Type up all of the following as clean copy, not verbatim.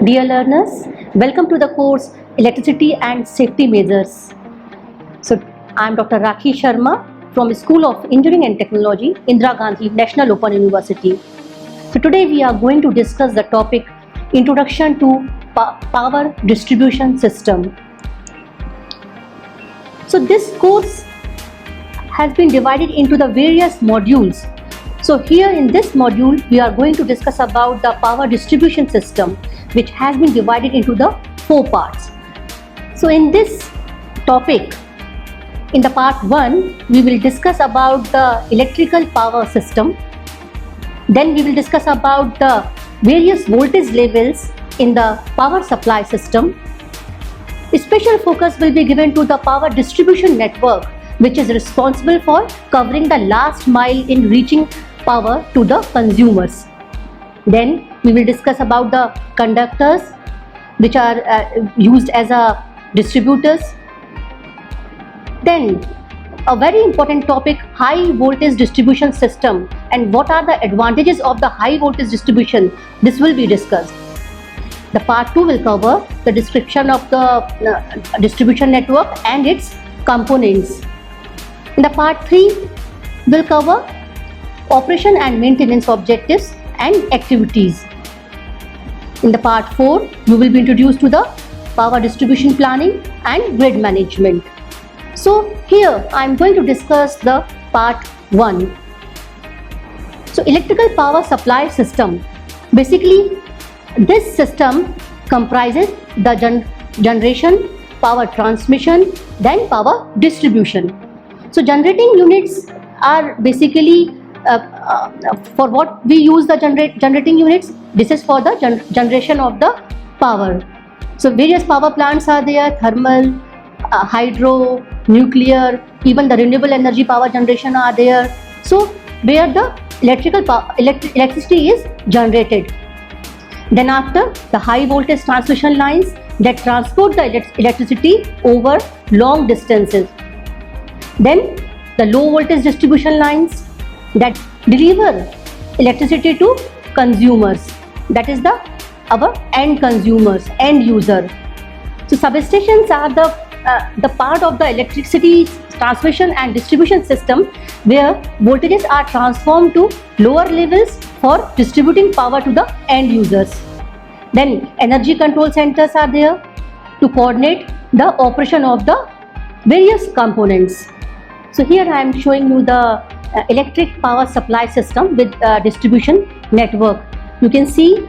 Dear learners, welcome to the course Electricity and Safety Measures. So, I am Dr. Rakhi Sharma from School of Engineering and Technology, Indira Gandhi National Open University. So, today we are going to discuss the topic Introduction to Power Distribution System. So, this course has been divided into the various modules. So here in this module, we are going to discuss about the power distribution system, which has been divided into the 4 parts. So in this topic, in the part 1, we will discuss about the electrical power system. Then we will discuss about the various voltage levels in the power supply system. A special focus will be given to the power distribution network, which is responsible for covering the last mile in reaching power to the consumers. Then we will discuss about the conductors, which are used as a distributors. Then a very important topic, high voltage distribution system, and what are the advantages of the high voltage distribution. This will be discussed. The part 2 will cover the description of the distribution network and its components. In the part 3 will cover operation and maintenance objectives and activities. In the part 4, we will be introduced to the power distribution planning and grid management. So here I am going to discuss the part 1. So electrical power supply system. Basically, this system comprises the generation, power transmission, then power distribution. So generating units are basically for what we use the generating units. This is for the generation of the power. So various power plants are there: thermal, hydro, nuclear, even the renewable energy power generation are there. So where the electricity is generated. Then after, the high voltage transmission lines that transport the electricity over long distances. Then the low voltage distribution lines that deliver electricity to consumers, that is our end consumers, end user. So substations are the part of the electricity transmission and distribution system where voltages are transformed to lower levels for distributing power to the end users. Then energy control centers are there to coordinate the operation of the various components. So here I am showing you the electric power supply system with distribution network. You can see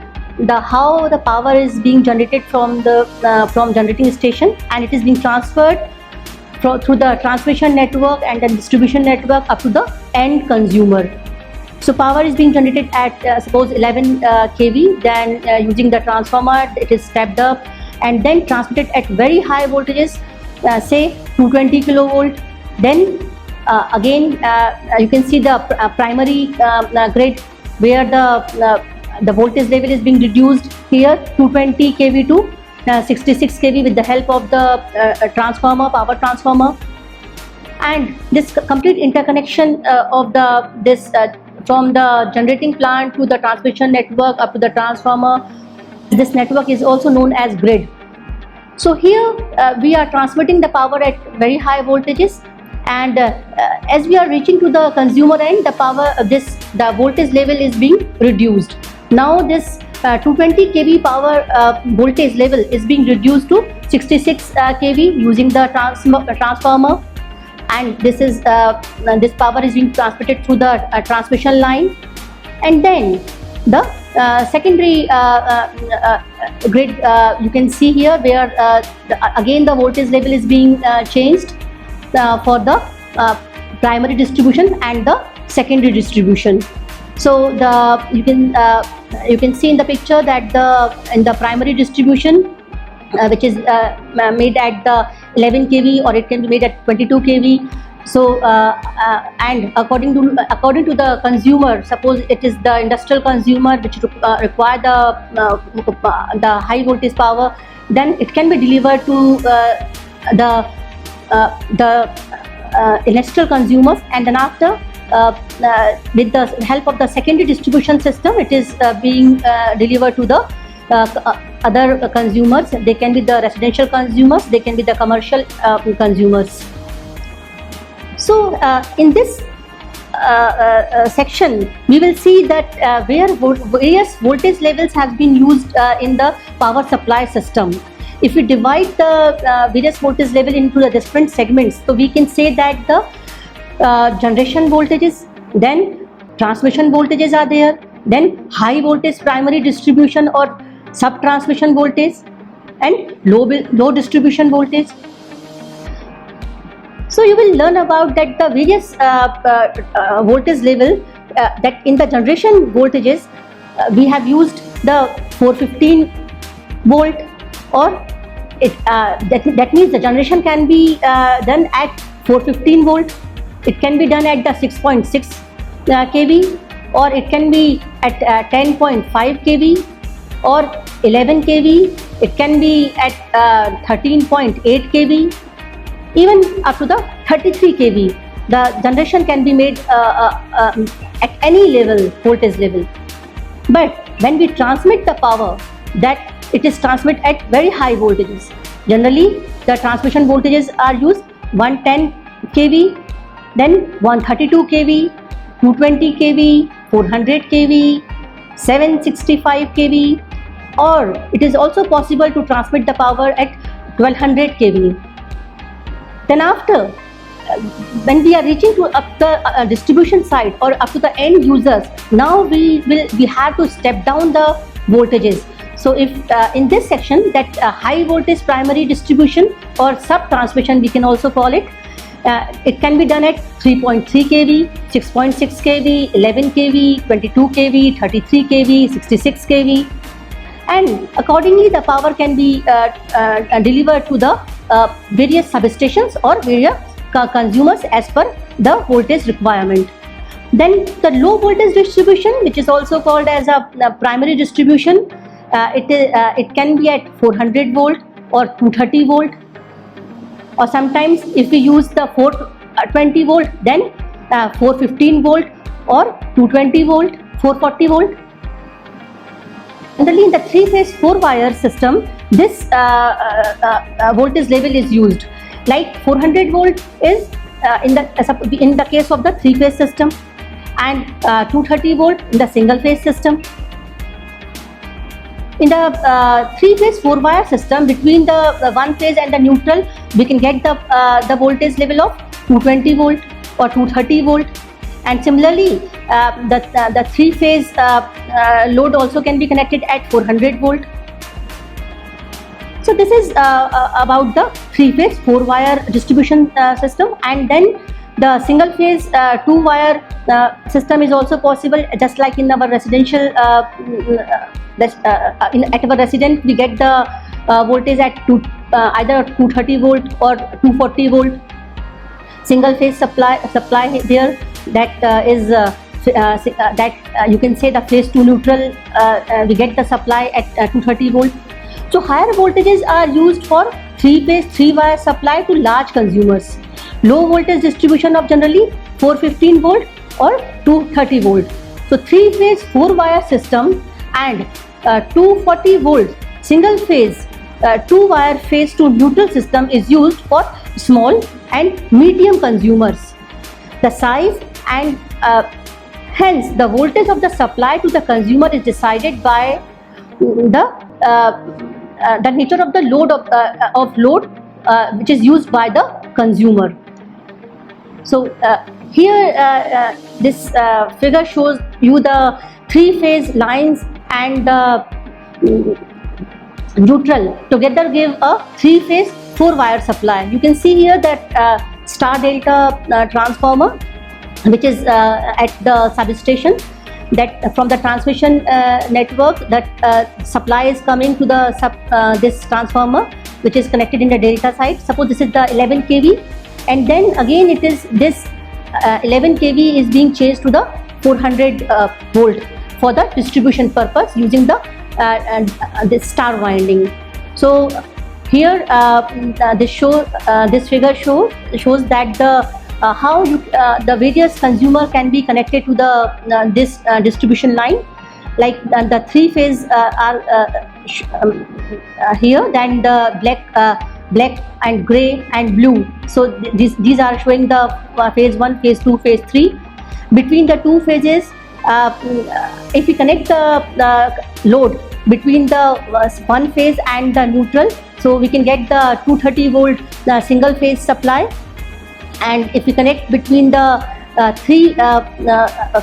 how the power is being generated from generating station, and it is being transferred through the transmission network and then distribution network up to the end consumer. So power is being generated at suppose 11 kV, then using the transformer it is stepped up and then transmitted at very high voltages, say 220 kilovolt. Then again you can see the primary grid where the voltage level is being reduced here 220 kV to 66 kV with the help of the power transformer, and this complete interconnection of this from the generating plant to the transmission network up to the transformer. This network is also known as grid. So here we are transmitting the power at very high voltages, and as we are reaching to the consumer end, the voltage level is being reduced. Now this 220 kV power voltage level is being reduced to 66 kV using the transformer, and this power is being transmitted through the transmission line. And then the secondary grid, you can see here where again the voltage level is being changed for the primary distribution and the secondary distribution. So you can see in the picture that in the primary distribution, which is made at the 11 kV or it can be made at 22 kV. So and according to the consumer, suppose it is the industrial consumer which require the high voltage power, then it can be delivered to the industrial consumers, and then after with the help of the secondary distribution system, it is being delivered to the other consumers. They can be the residential consumers, they can be the commercial consumers. So in this section, we will see that where various voltage levels have been used in the power supply system. If we divide the various voltage level into the different segments, so we can say that the generation voltages, then transmission voltages are there, then high voltage primary distribution or sub-transmission voltage, and low distribution voltage. So you will learn about that the various voltage level that in the generation voltages we have used the 415 volt, or that means the generation can be done at 415 volt. It can be done at the 6.6 kV, or it can be at 10.5 kV or 11 kV. It can be at 13.8 kV, even up to the 33 kV. The generation can be made at any level, voltage level. But when we transmit the power, that it is transmitted at very high voltages. Generally, the transmission voltages are used 110 kV, then 132 kV, 220 kV, 400 kV, 765 kV, or it is also possible to transmit the power at 1200 kV. Then after, when we are reaching to up the distribution side or up to the end users, now we have to step down the voltages. So if in this section, that high voltage primary distribution or sub transmission, we can also call it, it can be done at 3.3 kV, 6.6 kV, 11 kV, 22 kV, 33 kV, 66 kV, and accordingly the power can be delivered to the various substations or various consumers as per the voltage requirement. Then the low voltage distribution, which is also called as a primary distribution, it can be at 400 volt or 230 volt, or sometimes if we use the 420 volt, then 415 volt or 220 volt, 440 volt. Generally in the 3-phase 4-wire system, this voltage level is used. Like 400 volt is in the case of the 3-phase system, and 230 volt in the single phase system. In the 3-phase 4-wire system, between the one phase and the neutral, we can get the voltage level of 220 volt or 230 volt, and similarly the 3-phase load also can be connected at 400 volt. So this is about the 3-phase 4-wire distribution system. And then the single phase 2-wire system is also possible, just like in our residential at our resident we get the voltage at either 230 volt or 240 volt. Single phase supply there, that is that you can say the phase 2 neutral, we get the supply at 230 volt. So higher voltages are used for 3-phase 3-wire supply to large consumers. Low voltage distribution of generally 415 volt or 230 volt. So 3-phase 4-wire system and 240 volt single phase 2-wire phase to neutral system is used for small and medium consumers. The size and hence the voltage of the supply to the consumer is decided by the nature of the load which is used by the consumer. So here this figure shows you the 3-phase lines and the neutral together give a 3-phase 4-wire supply. You can see here that star delta transformer, which is at the substation, that from the transmission network, that supply is coming to the this transformer, which is connected in the delta side. Suppose this is the 11 kV, and then again it is this 11 kV is being changed to the 400 volt for the distribution purpose using the this star winding. So here this figure shows that the how the various consumer can be connected to the this distribution line. like the three phase are here, then the black and gray and blue. So these are showing the phase 1, phase 2, phase 3. Between the two phases, if we connect the load between the one phase and the neutral, so we can get the 230 volt single phase supply. And if we connect between the three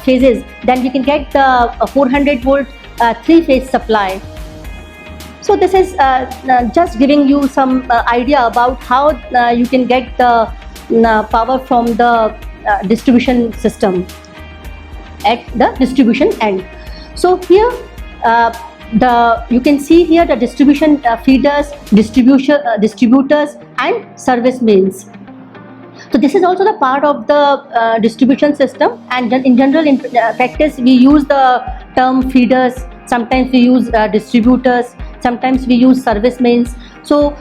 phases, then we can get the 400 volt three phase supply. So this is just giving you some idea about how you can get the power from the distribution system at the distribution end. So here you can see here the distribution feeders, distributors and service mains. So this is also the part of the distribution system, and in general in practice we use the term feeders, sometimes we use distributors, sometimes we use service mains. So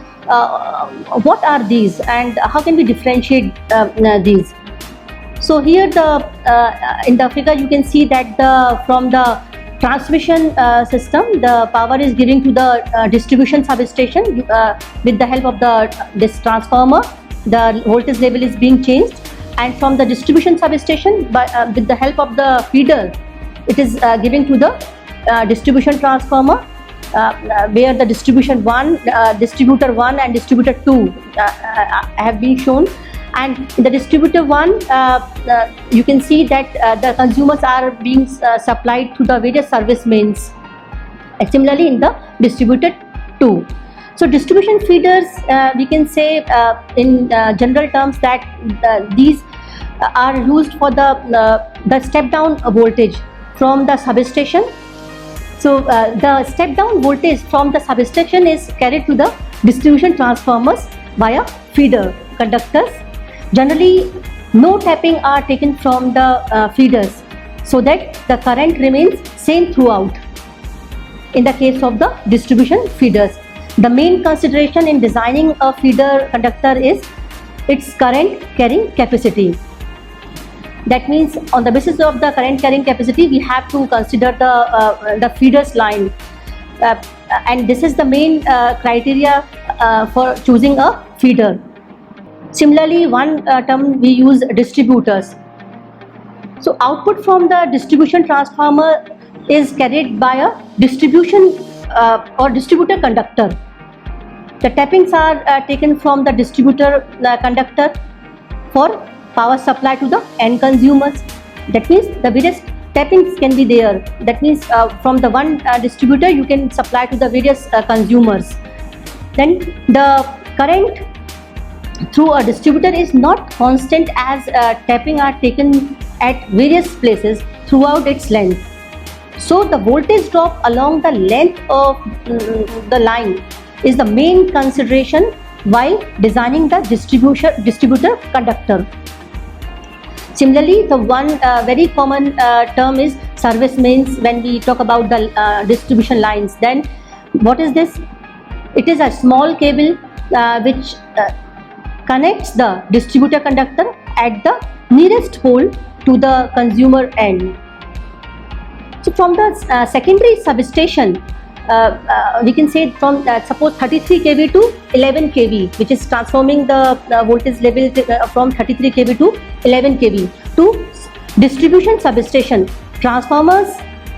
what are these and how can we differentiate these? So here in the figure you can see that from the transmission system, the power is given to the distribution substation with the help of this transformer. The voltage level is being changed, and from the distribution substation with the help of the feeder, it is given to the distribution transformer where the distributor 1 and distributor 2 have been shown. And in the distributor 1 you can see that the consumers are being supplied through the various service mains, and similarly in the distributor 2. So distribution feeders, we can say in general terms that these are used for the step down voltage from the substation. So the step down voltage from the substation is carried to the distribution transformers via feeder conductors. Generally, no tapping are taken from the feeders, so that the current remains same throughout. In the case of the distribution feeders, the main consideration in designing a feeder conductor is its current carrying capacity. That means on the basis of the current carrying capacity, we have to consider the feeders line, and this is the main criteria for choosing a feeder. Similarly, one term we use distributors. So output from the distribution transformer is carried by a distribution or distributor conductor. The tappings are taken from the distributor conductor for power supply to the end consumers. That means the various tappings can be there. That means from the one distributor you can supply to the various consumers. Then the current through a distributor is not constant, as tapping are taken at various places throughout its length. So the voltage drop along the length of the line is the main consideration while designing the distributor conductor. Similarly, the one very common term is service mains when we talk about the distribution lines. Then what is this? It is a small cable which connects the distributor conductor at the nearest pole to the consumer end. So from the secondary substation, we can say from suppose 33 kV to 11 kV, which is transforming the voltage level from 33 kV to 11 kV to distribution substation transformers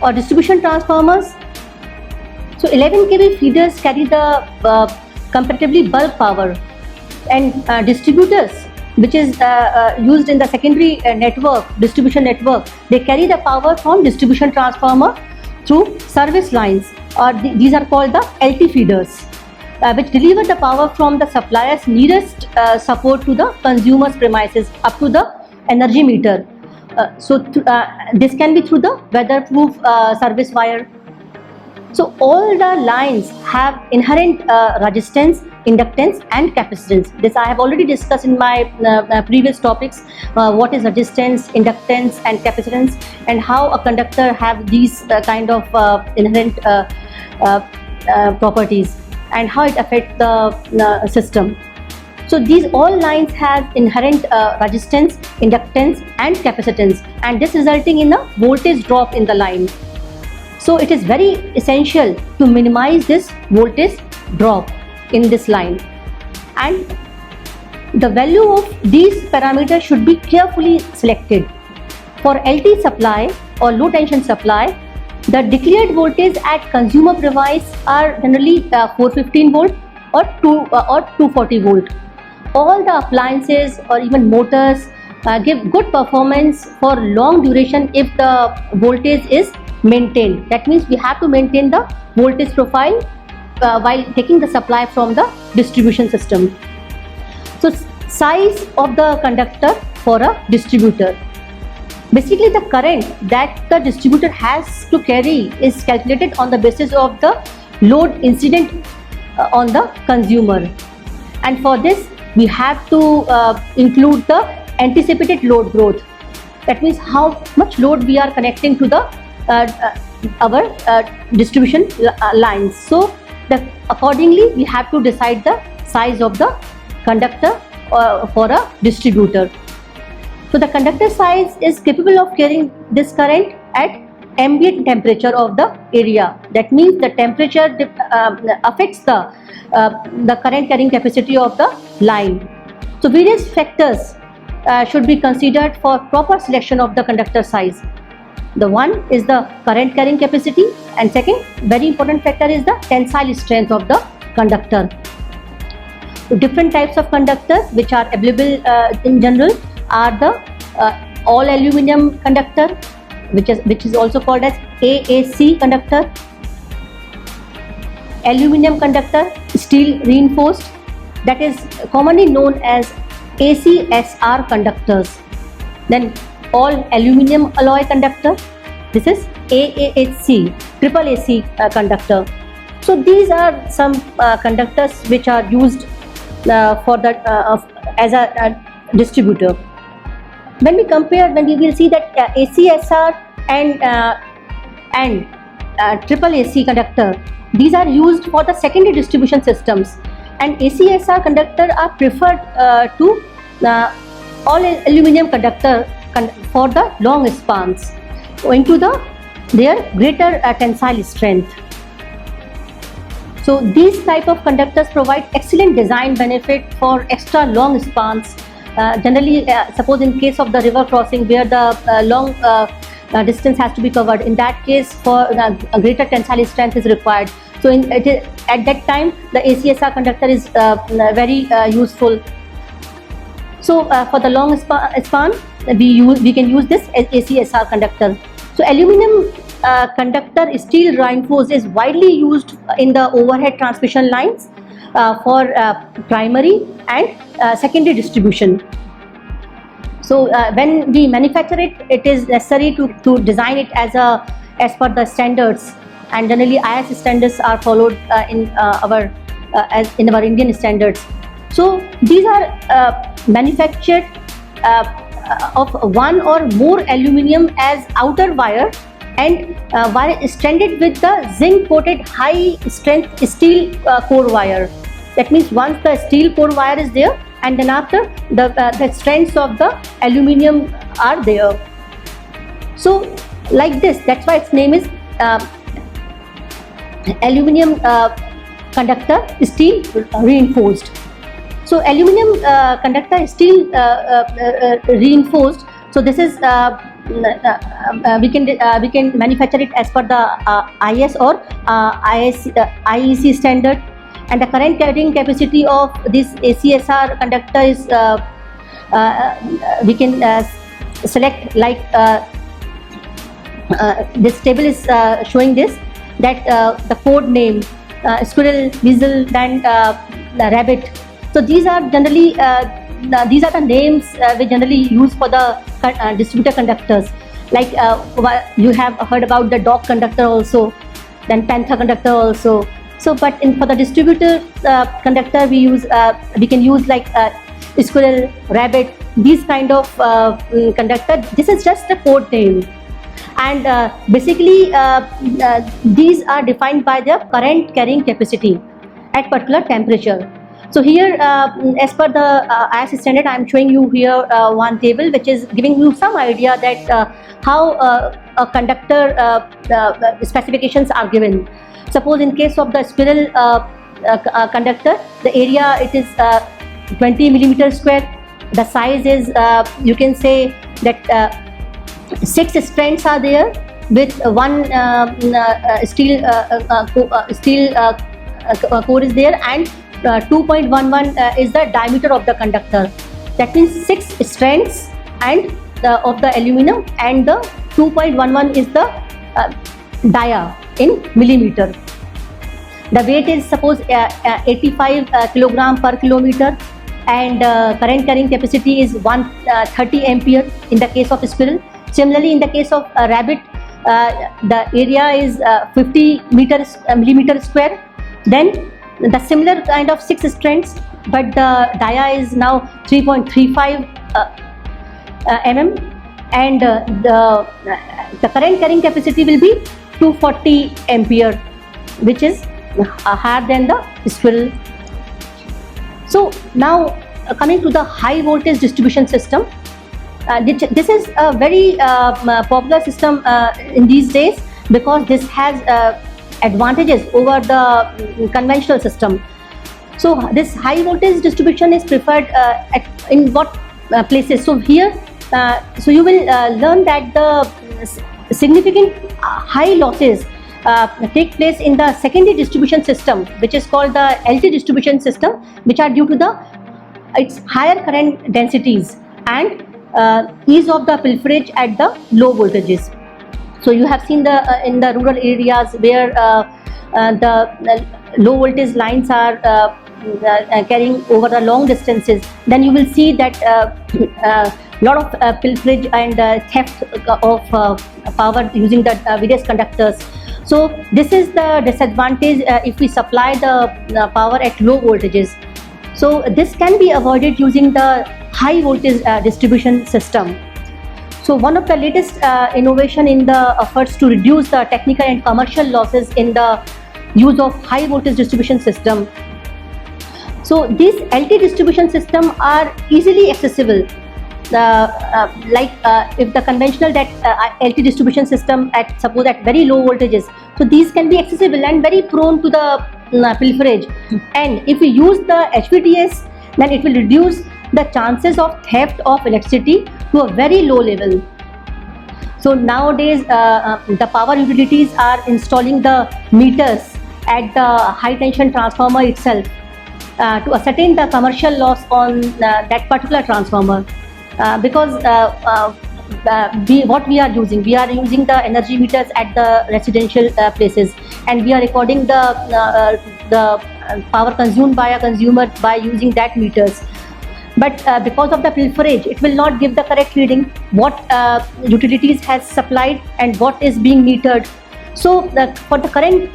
or distribution transformers. So 11 kV feeders carry the comparatively bulk power, and distributors, which is used in the secondary network, distribution network, they carry the power from distribution transformer through service lines, or these are called the LT feeders, which deliver the power from the supplier's nearest support to the consumer's premises up to the energy meter. This can be through the weatherproof service wire. So all the lines have inherent resistance, inductance and capacitance. This I have already discussed in my previous topics, what is resistance, inductance and capacitance, and how a conductor have these kind of inherent properties and how it affects the system. So these all lines have inherent resistance, inductance and capacitance, and this resulting in a voltage drop in the line. So it is very essential to minimize this voltage drop in this line, and the value of these parameters should be carefully selected. For LT supply or low tension supply, the declared voltage at consumer premise are generally 415 volt or 240 volt. All the appliances or even motors give good performance for long duration if the voltage is maintained. That means we have to maintain the voltage profile while taking the supply from the distribution system. So size of the conductor for a distributor. Basically, the current that the distributor has to carry is calculated on the basis of the load incident on the consumer, and for this we have to include the anticipated load growth. That means how much load we are connecting to the our distribution lines. So accordingly we have to decide the size of the conductor for a distributor. So the conductor size is capable of carrying this current at ambient temperature of the area. That means the temperature affects the current carrying capacity of the line. So various factors should be considered for proper selection of the conductor size. The one is the current carrying capacity, and second very important factor is the tensile strength of the conductor. So different types of conductors which are available in general are the all aluminum conductor, which is also called as AAC conductor, aluminum conductor, steel reinforced, that is commonly known as ACSR conductors. Then all aluminum alloy conductor, this is AAHC, triple AC conductor. So these are some conductors which are used for that as a distributor. When we will see that ACSR and triple AC conductor, these are used for the secondary distribution systems, and ACSR conductor are preferred to all aluminum conductor for the long spans, owing to their greater tensile strength. So these type of conductors provide excellent design benefit for extra long spans. Generally, suppose in case of the river crossing where the long distance has to be covered, in that case for a greater tensile strength is required. So at that time the ACSR conductor is very useful. So for the long span we can use this ACSR conductor. So aluminum conductor steel reinforced is widely used in the overhead transmission lines for primary and secondary distribution. So when we manufacture it, it is necessary to design it as per the standards, and generally IS standards are followed in our Indian standards. So these are manufactured of one or more aluminum as outer wire, and wire stranded with the zinc coated high strength steel core wire. That means once the steel core wire is there, and then after the strands of the aluminum are there. So like this, that's why its name is aluminum conductor steel reinforced. So aluminum conductor steel reinforced. So this is we can manufacture it as per the IS or IEC standard, and the current carrying capacity of this ACSR conductor is we can select like this table is showing this, that the code name squirrel, weasel, then rabbit. So these are generally these are the names we generally use for the distributor conductors. Like you have heard about the dog conductor also, then panther conductor also. So but for the distributor conductor we can use like squirrel, rabbit, these kind of conductor. This is just a code name, and basically these are defined by the current carrying capacity at particular temperature. So here, as per the IS standard, I am showing you here one table which is giving you some idea that how a conductor specifications are given. Suppose in case of the spiral conductor, the area it is 20 millimeter square. The size is you can say that 6 strands are there with one steel core is there, and 2.11 is the diameter of the conductor. That means 6 strands and of the aluminum, and the 2.11 is the dia in millimeter. The weight is suppose 85 kilogram per kilometer, and current carrying capacity is 130 ampere in the case of spiral. Similarly, in the case of rabbit, the area is 50 millimeter square. Then the similar kind of 6 strands, but the dia is now 3.35 mm, and the current carrying capacity will be 240 ampere, which is higher than the spiral. So now coming to the high voltage distribution system, this is a very popular system in these days, because this has advantages over the conventional system. So this high voltage distribution is preferred in what places? So here, so you will learn that the significant high losses take place in the secondary distribution system, which is called the LT distribution system, which are due to its higher current densities and ease of the pilferage at the low voltages. So you have seen in the rural areas where the low voltage lines are carrying over the long distances, then you will see that lot of pilferage and theft of power using the various conductors. So this is the disadvantage if we supply the power at low voltages. So this can be avoided using the high voltage distribution system. So one of the latest innovation in the efforts to reduce the technical and commercial losses in the use of high voltage distribution system. So these LT distribution system are easily accessible. If the conventional LT distribution system suppose at very low voltages, so these can be accessible and very prone to the pilferage. And if we use the HVDS, then it will reduce the chances of theft of electricity to a very low level. So nowadays the power utilities are installing the meters at the high tension transformer itself to ascertain the commercial loss on that particular transformer, because what we are using the energy meters at the residential places, and we are recording the power consumed by a consumer by using that meters. But because of the pilferage, it will not give the correct reading what utilities has supplied and what is being metered. So for the current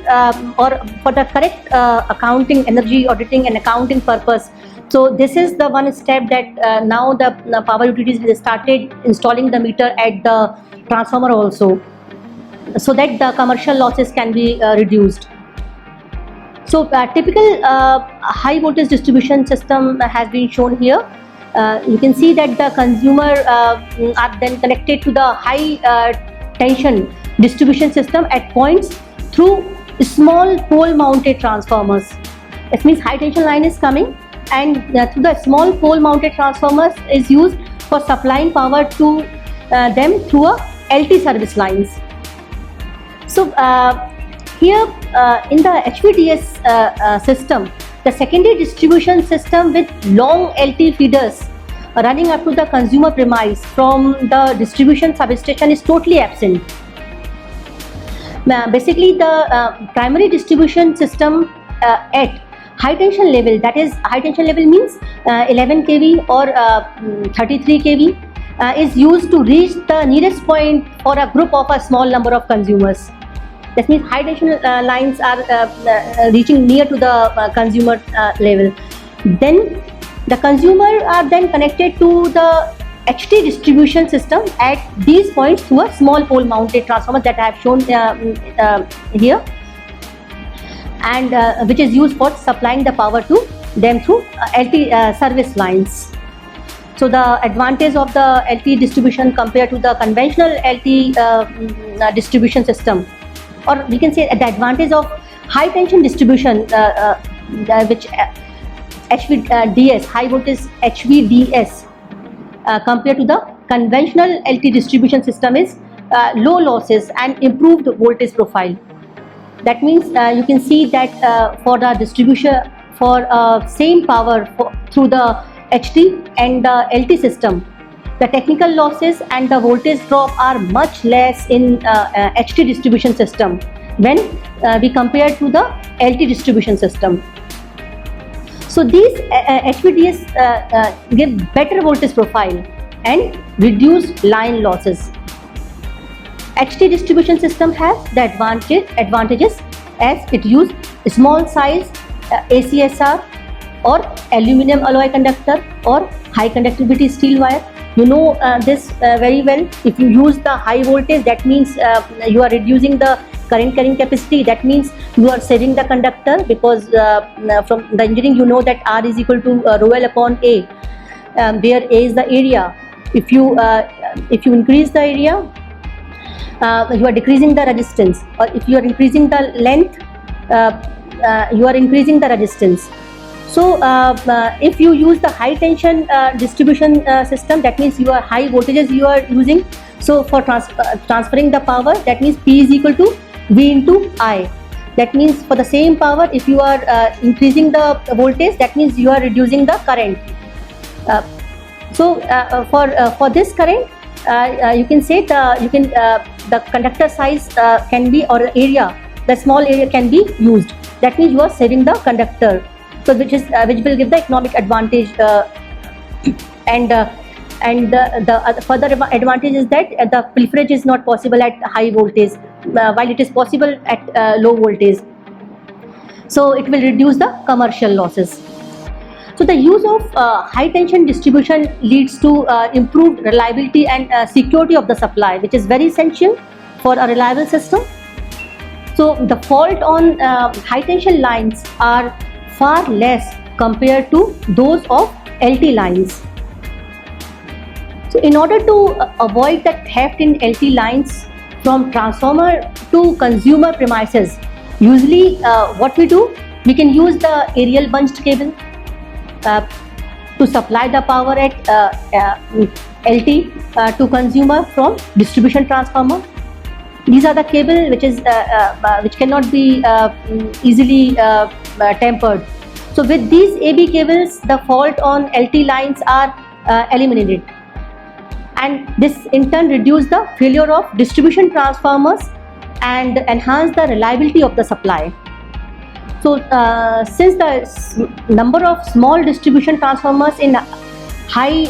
or for the correct accounting, energy auditing and accounting purpose, so this is the one step that now the power utilities has started installing the meter at the transformer also, so that the commercial losses can be reduced. So typical high voltage distribution system has been shown here. You can see that the consumer are then connected to the high tension distribution system at points through small pole mounted transformers. It means high tension line is coming, and through the small pole mounted transformers is used for supplying power to them through a LT service lines. So here in the HVDS system, the secondary distribution system with long LT feeders running up to the consumer premise from the distribution substation is totally absent. Basically, the primary distribution system at high tension level, that is high tension level means 11 kV or 33 kV, is used to reach the nearest point for a group of a small number of consumers. That means high tension lines are reaching near to the consumer level. Then the consumer are then connected to the HT distribution system at these points through a small pole mounted transformer that I have shown here, and which is used for supplying the power to them through LT service lines. So the advantage of the LT distribution compared to the conventional LT distribution system, or we can say the advantage of high tension distribution, which HVDS, high voltage HVDS, compared to the conventional LT distribution system is low losses and improved voltage profile. That means you can see that for the distribution for same power through the HT and the LT system, the technical losses and the voltage drop are much less in HT distribution system when we compare to the LT distribution system. So these HVDS give better voltage profile and reduce line losses. HT distribution system has the advantages as it use small size ACSR or aluminum alloy conductor or high conductivity steel wire. You know this very well. If you use the high voltage, that means you are reducing the current carrying capacity. That means you are saving the conductor, because from the engineering you know that R is equal to rho L upon A, where A is the area. If you increase the area, you are decreasing the resistance, or if you are increasing the length, you are increasing the resistance. So if you use the high tension distribution system, that means your high voltages you are using. So for transferring the power, that means P is equal to V into I. That means for the same power, if you are increasing the voltage, that means you are reducing the current. So for this current, you can say the conductor size can be, or area, the small area can be used. That means you are saving the conductor. So which will give the economic advantage, and the further advantage is that the pilferage is not possible at high voltage, while it is possible at low voltage. So it will reduce the commercial losses. So the use of high tension distribution leads to improved reliability and security of the supply, which is very essential for a reliable system. So the fault on high tension lines are far less compared to those of LT lines. So in order to avoid the theft in LT lines from transformer to consumer premises, usually what we do, we can use the aerial bunched cable to supply the power at LT to consumer from distribution transformer. These are the cable which cannot be easily tempered. So with these AB cables, the fault on LT lines are eliminated, and this in turn reduce the failure of distribution transformers and enhance the reliability of the supply. So since the number of small distribution transformers in high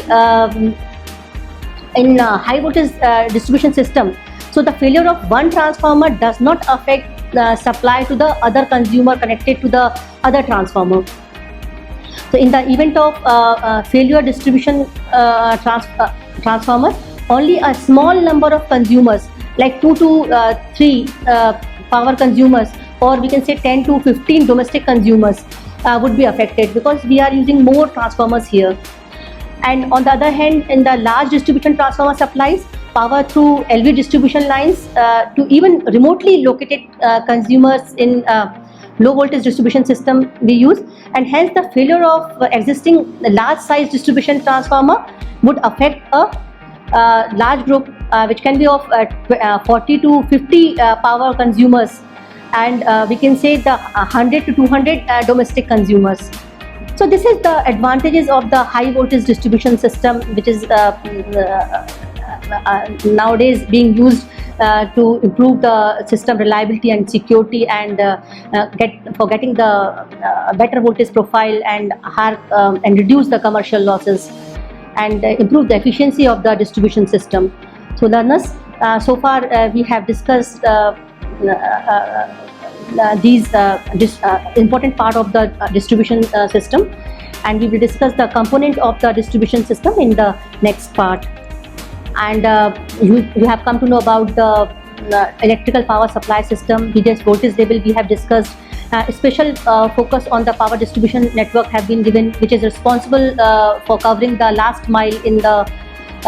voltage distribution system, so the failure of one transformer does not affect supply to the other consumer connected to the other transformer. So in the event of failure distribution transformers, only a small number of consumers, like 2 to 3 power consumers, or we can say 10 to 15 domestic consumers would be affected, because we are using more transformers here. And on the other hand, in the large distribution transformer supplies power through LV distribution lines to even remotely located consumers in low voltage distribution system we use, and hence the failure of existing large size distribution transformer would affect a large group which can be of 40 to 50 power consumers, and we can say the 100 to 200 domestic consumers. So this is the advantages of the high voltage distribution system, which is nowadays being used to improve the system reliability and security, and getting the better voltage profile and reduce the commercial losses and improve the efficiency of the distribution system. So learners, so far we have discussed these important part of the distribution system, and we will discuss the component of the distribution system in the next part. And you have come to know about the electrical power supply system, various voltage level we have discussed, Special focus on the power distribution network have been given, which is responsible for covering the last mile in the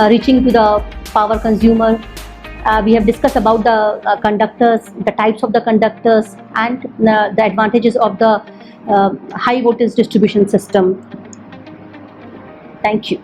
reaching to the power consumer. We have discussed about the conductors, the types of the conductors, and the advantages of the high voltage distribution system. Thank you.